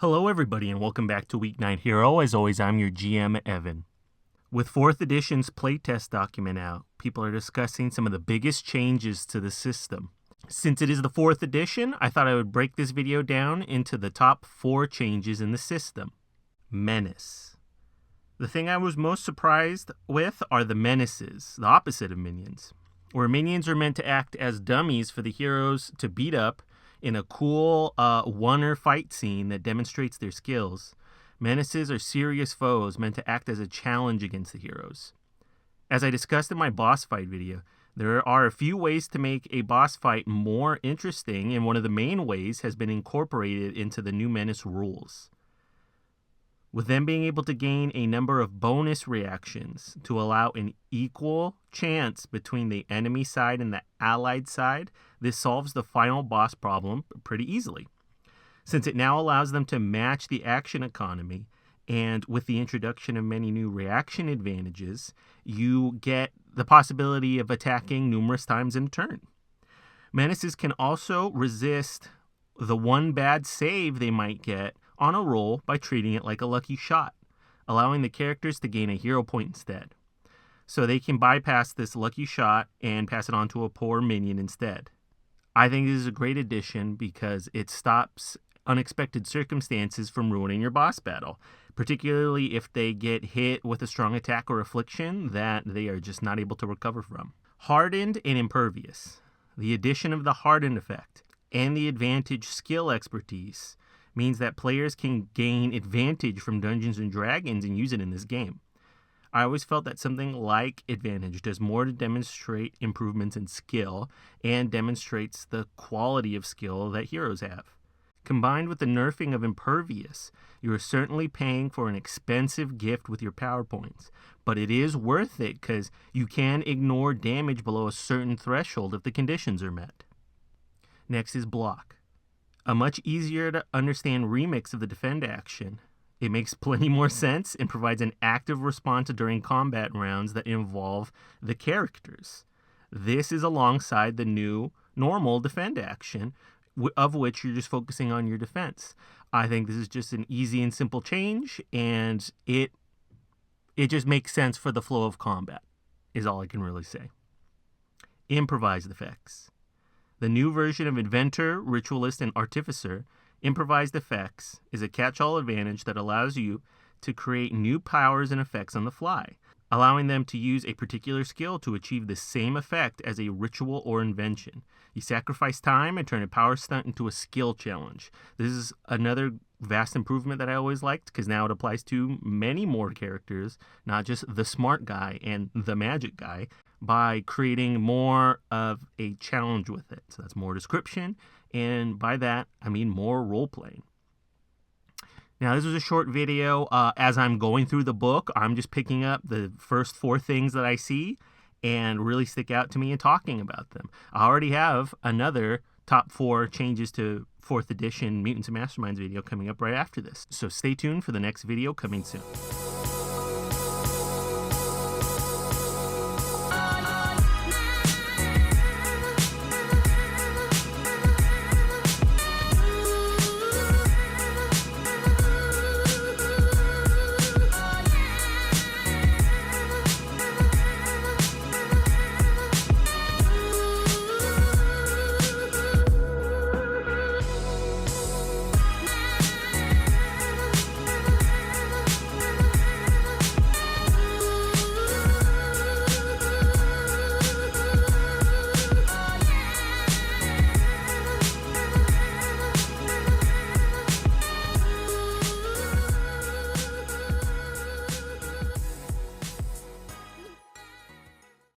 Hello everybody and welcome back to Weeknight Hero. As always, I'm your GM, Evan. With 4th edition's playtest document out, people are discussing some of the biggest changes to the system. Since it is the 4th edition, I thought I would break this video down into the top 4 changes in the system. Menace. The thing I was most surprised with are the menaces, the opposite of minions, where minions are meant to act as dummies for the heroes to beat up in a cool one-er fight scene that demonstrates their skills. Menaces are serious foes meant to act as a challenge against the heroes. As I discussed in my boss fight video, there are a few ways to make a boss fight more interesting, and one of the main ways has been incorporated into the new Menace rules, with them being able to gain a number of bonus reactions to allow an equal chance between the enemy side and the allied side. This solves the final boss problem pretty easily, since it now allows them to match the action economy, and with the introduction of many new reaction advantages, you get the possibility of attacking numerous times in a turn. Menaces can also resist the one bad save they might get on a roll by treating it like a lucky shot, allowing the characters to gain a hero point instead. So they can bypass this lucky shot and pass it on to a poor minion instead. I think this is a great addition because it stops unexpected circumstances from ruining your boss battle, particularly if they get hit with a strong attack or affliction that they are just not able to recover from. Hardened and impervious. The addition of the hardened effect and the advantage skill expertise means that players can gain advantage from Dungeons & Dragons and use it in this game. I always felt that something like advantage does more to demonstrate improvements in skill and demonstrates the quality of skill that heroes have. Combined with the nerfing of impervious, you are certainly paying for an expensive gift with your power points, but it is worth it because you can ignore damage below a certain threshold if the conditions are met. Next is block. A much easier to understand remix of the defend action. It makes plenty more sense and provides an active response during combat rounds that involve the characters. This is alongside the new normal defend action, of which you're just focusing on your defense. I think this is just an easy and simple change, and it just makes sense for the flow of combat, is all I can really say. Improvised effects. The new version of Inventor, Ritualist, and Artificer, Improvised Effects, is a catch-all advantage that allows you to create new powers and effects on the fly, allowing them to use a particular skill to achieve the same effect as a ritual or invention. You sacrifice time and turn a power stunt into a skill challenge. This is another vast improvement that I always liked because now it applies to many more characters, not just the smart guy and the magic guy, by creating more of a challenge with it. So that's more description, and by that, I mean more role-playing. Now, this was a short video. As I'm going through the book, I'm just picking up the first 4 things that I see and really stick out to me and talking about them. I already have another top 4 changes to 4th edition Mutants Masterminds video coming up right after this. So stay tuned for the next video coming soon.